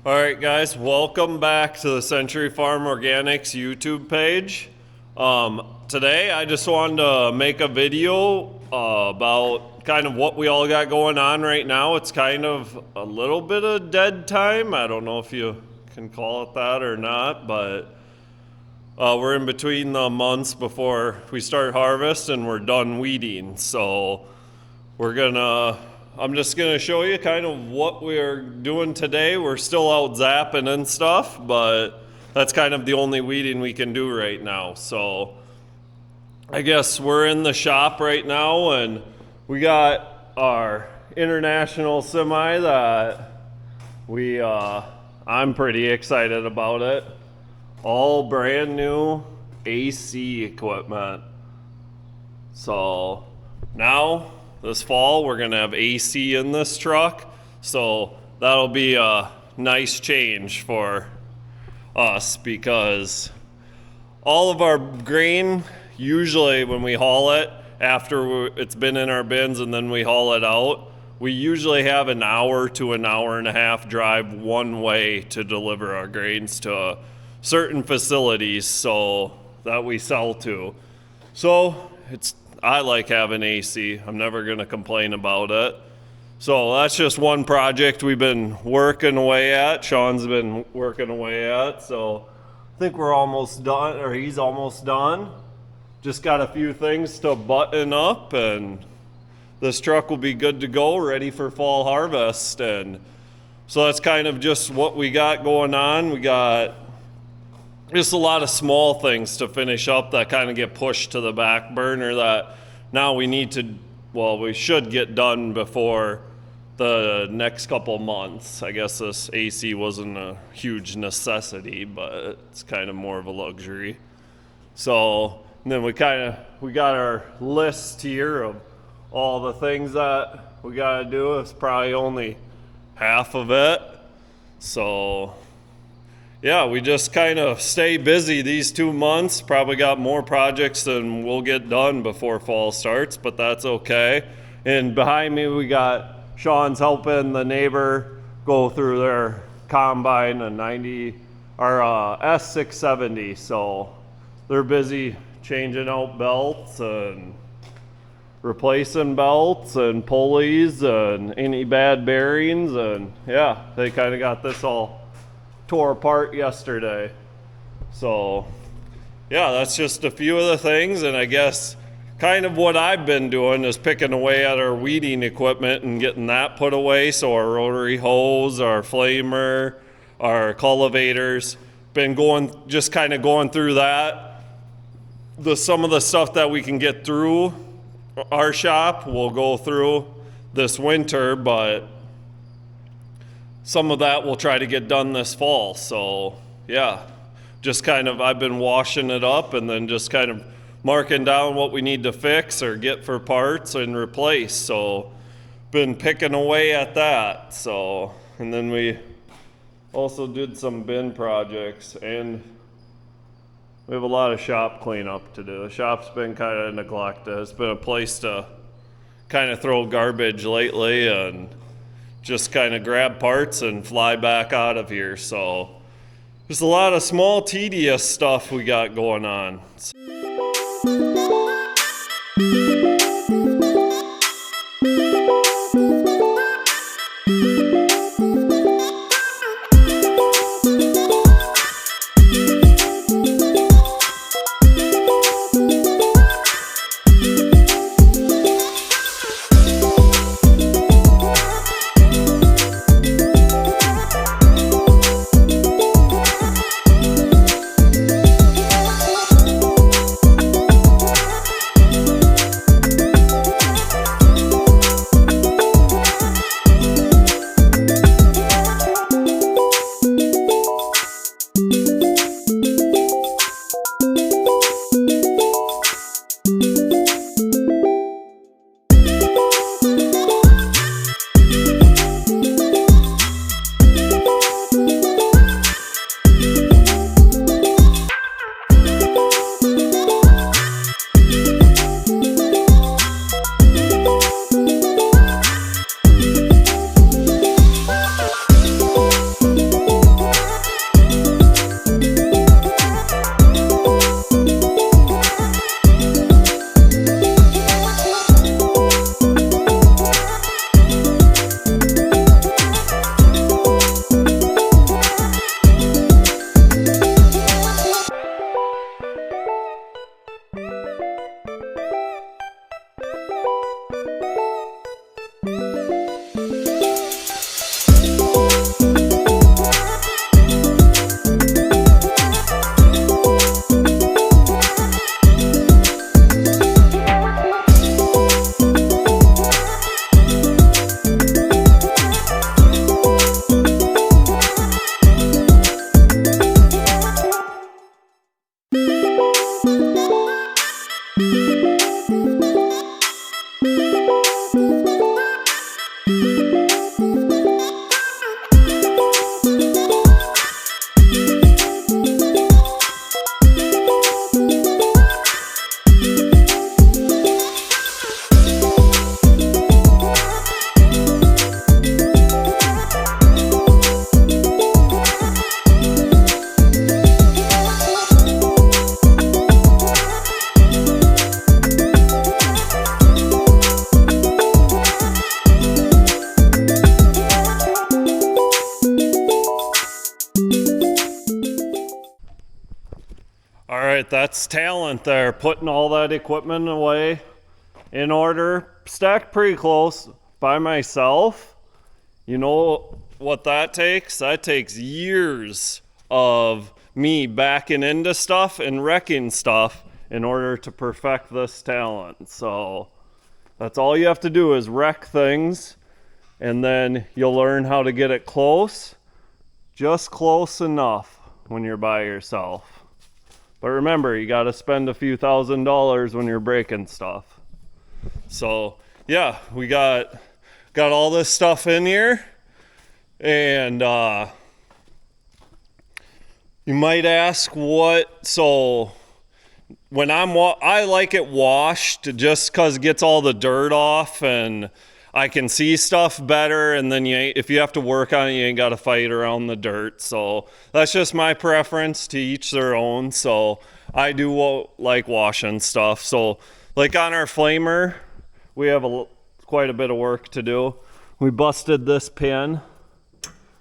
All right, guys, welcome back to the Century Farm Organics YouTube page. Today, I just wanted to make a video about kind of what we all got going on right now. It's kind of a little bit of dead time. I don't know if you can call it that or not, but we're in between the months before we start harvest and we're done weeding. So I'm just gonna show you kind of what we're doing today. We're still out zapping and stuff, but that's kind of the only weeding we can do right now. So I guess we're in the shop right now and we got our international semi that I'm pretty excited about it. All brand new AC equipment. So now this fall we're gonna have AC in this truck, so that'll be a nice change for us because all of our grain, usually when we haul it after it's been in our bins and then we haul it out, we usually have an hour to an hour and a half drive one way to deliver our grains to certain facilities so that we sell to. So I like having AC. I'm never going to complain about it. So that's just one project we've been working away at. Sean's been working away at. So I think we're almost done, or he's almost done. Just got a few things to button up and this truck will be good to go, ready for fall harvest. And so that's kind of just what we got going on. We got just a lot of small things to finish up that kind of get pushed to the back burner that now we should get done before the next couple months. I guess this AC wasn't a huge necessity, but it's kind of more of a luxury. So then we got our list here of all the things that we got to do. It's probably only half of it. So yeah, we just kind of stay busy these 2 months. Probably got more projects than we'll get done before fall starts, but that's okay. And behind me, we got Sean's helping the neighbor go through their combine, a S670. So they're busy changing out belts and replacing belts and pulleys and any bad bearings. And yeah, they kind of got this all tore apart yesterday. So yeah, that's just a few of the things. And I guess kind of what I've been doing is picking away at our weeding equipment and getting that put away. So our rotary hose, our flamer, our cultivators, been going through that. Some of the stuff that we can get through our shop we'll go through this winter, but some of that we'll try to get done this fall. So yeah, just kind of I've been washing it up and then just kind of marking down what we need to fix or get for parts and replace. So been picking away at that. So, and then we also did some bin projects and we have a lot of shop cleanup to do. The shop's been kind of neglected. It's been a place to kind of throw garbage lately and just kind of grab parts and fly back out of here. So there's a lot of small, tedious stuff we got going on. right, that's talent there, putting all that equipment away in order, stacked pretty close by myself. You know what that takes? That takes years of me backing into stuff and wrecking stuff in order to perfect this talent. So that's all you have to do is wreck things, and then you'll learn how to get it close, just close enough when you're by yourself. But remember, you got to spend a few $1,000s when you're breaking stuff. So yeah, we got all this stuff in here, and you might ask what. So when I like it washed just because it gets all the dirt off and I can see stuff better, and then if you have to work on it, you ain't got to fight around the dirt. So that's just my preference, to each their own. So I do like washing stuff. So like on our flamer, we have quite a bit of work to do. We busted this pin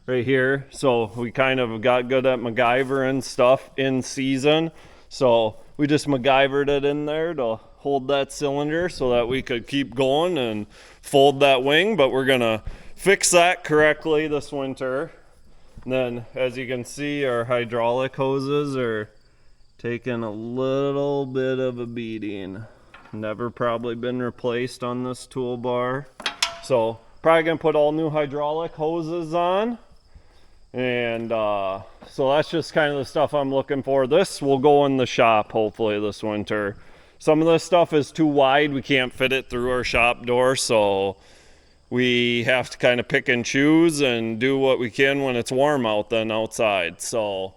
right here, so we kind of got good at MacGyvering stuff in season. So we just MacGyvered it in there to hold that cylinder so that we could keep going and fold that wing. But we're gonna fix that correctly this winter. And then, as you can see, our hydraulic hoses are taking a little bit of a beating. Never probably been replaced on this toolbar. So probably gonna put all new hydraulic hoses on. And so that's just kind of the stuff I'm looking for. This will go in the shop hopefully this winter. Some of this stuff is too wide. We can't fit it through our shop door, so we have to kind of pick and choose and do what we can when it's warm out than outside. So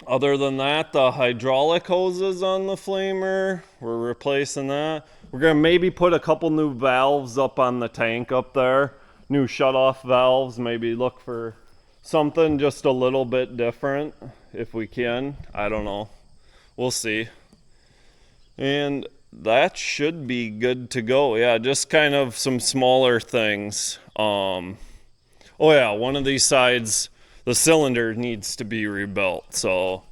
other than that, the hydraulic hoses on the flamer, we're replacing that. We're gonna maybe put a couple new valves up on the tank up there. New shutoff valves, maybe look for something just a little bit different if we can. I don't know. We'll see. And that should be good to go. Yeah, just kind of some smaller things. Oh yeah, one of these sides, the cylinder needs to be rebuilt. So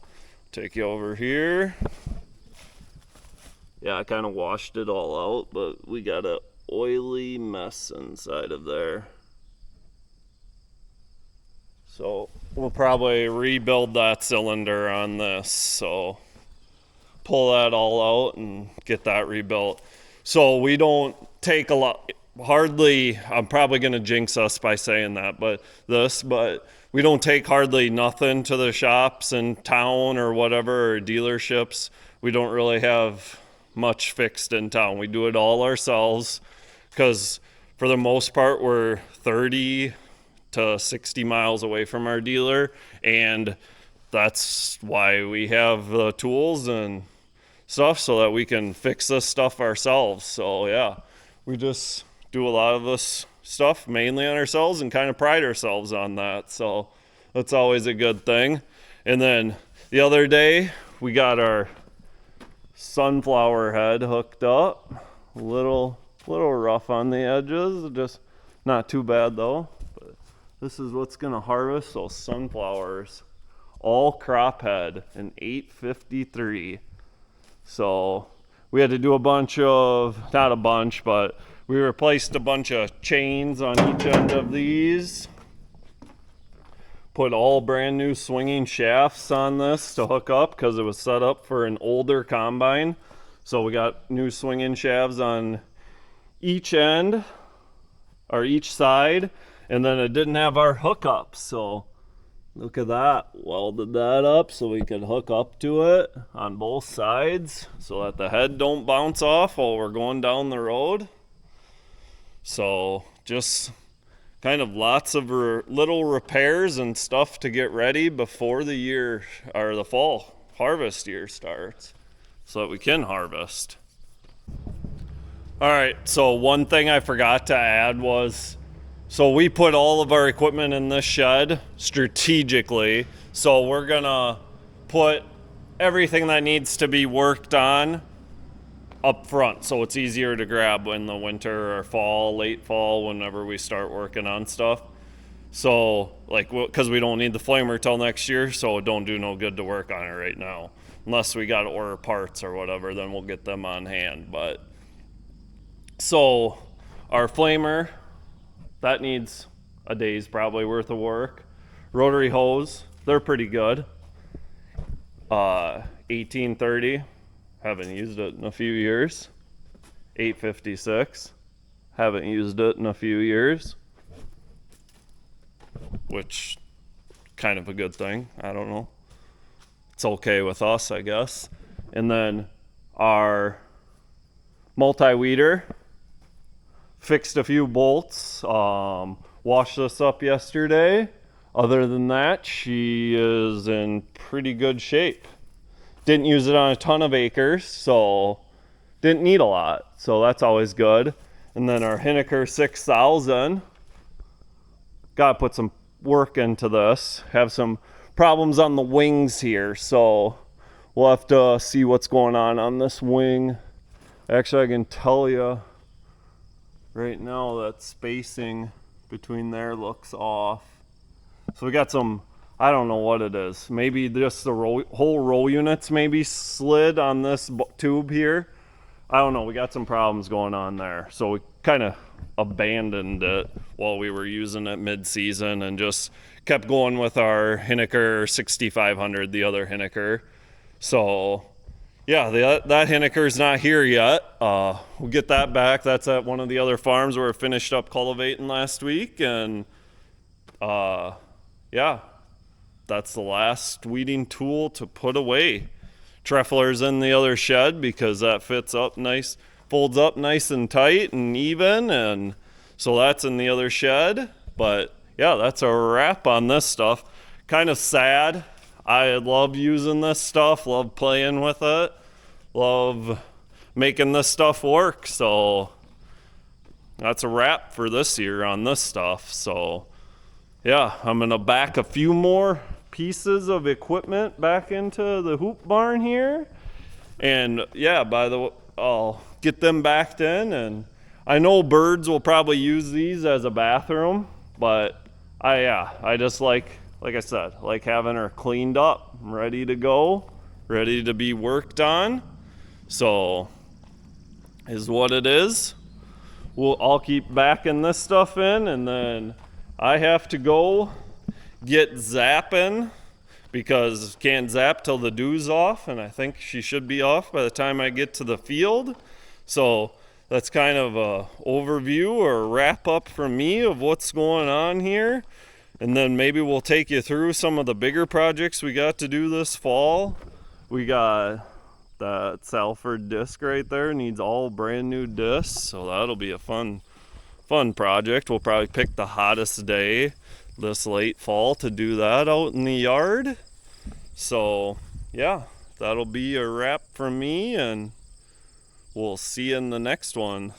take you over here. Yeah, I kind of washed it all out, but we got a oily mess inside of there. So we'll probably rebuild that cylinder on this. So pull that all out and get that rebuilt. So we don't take a lot, hardly, I'm probably going to jinx us by saying that, but we don't take hardly nothing to the shops in town or whatever, or dealerships. We don't really have much fixed in town. We do it all ourselves, because for the most part we're 30 to 60 miles away from our dealer, and that's why we have the tools and stuff so that we can fix this stuff ourselves. So yeah, we just do a lot of this stuff mainly on ourselves and kind of pride ourselves on that. So that's always a good thing. And then the other day we got our sunflower head hooked up. A little rough on the edges, just not too bad though. But this is what's gonna harvest those sunflowers. All crop head, an 853. So we had to do not a bunch, but we replaced a bunch of chains on each end of these. Put all brand new swinging shafts on this to hook up because it was set up for an older combine. So we got new swinging shafts on each end or each side, and then it didn't have our hookup. So look at that, welded that up so we could hook up to it on both sides so that the head don't bounce off while we're going down the road. So just kind of lots of little repairs and stuff to get ready before the year or the fall harvest year starts so that we can harvest. All right, so one thing I forgot to add was, so we put all of our equipment in this shed strategically. So we're gonna put everything that needs to be worked on up front, so it's easier to grab in the winter or fall, late fall, whenever we start working on stuff. So like, because we don't need the flamer till next year, so it don't do no good to work on it right now. unless we got to order parts or whatever, then we'll get them on hand. But so our flamer, that needs a day's probably worth of work. Rotary hose, they're pretty good. 1830, haven't used it in a few years. 856, haven't used it in a few years, which kind of a good thing. I don't know, it's okay with us, I guess. And then our multi-weeder, fixed a few bolts, washed this up yesterday. Other than that, she is in pretty good shape. Didn't use it on a ton of acres, so didn't need a lot, so that's always good. And then our Hiniker 6000, gotta put some work into this. Have some problems on the wings here, so we'll have to see what's going on this wing. Actually, I can tell you right now that spacing between there looks off. So we got some, I don't know what it is. Maybe just the whole roll units maybe slid on this tube here. I don't know, we got some problems going on there. So we kind of abandoned it while we were using it mid-season and just kept going with our Hiniker 6500, the other Hiniker. So yeah, that Hiniker's not here yet. We'll get that back. That's at one of the other farms where we finished up cultivating last week. And yeah, that's the last weeding tool to put away. Trefler's in the other shed because that fits up nice, folds up nice and tight and even, and so that's in the other shed. But yeah, that's a wrap on this stuff. Kind of sad. I love using this stuff, love playing with it, love making this stuff work. So that's a wrap for this year on this stuff. So yeah, I'm gonna back a few more pieces of equipment back into the hoop barn here. And yeah, by the way, I'll get them backed in, and I know birds will probably use these as a bathroom, but I just like I said, like having her cleaned up, ready to go, ready to be worked on. So is what it is. I'll keep backing this stuff in, and then I have to go get zapping because can't zap till the dew's off, and I think she should be off by the time I get to the field. So that's kind of a overview or a wrap up from me of what's going on here. And then maybe we'll take you through some of the bigger projects we got to do this fall. We got that Salford disc right there, needs all brand new discs, so that'll be a fun project. We'll probably pick the hottest day this late fall to do that out in the yard. So yeah, that'll be a wrap from me, and we'll see you in the next one.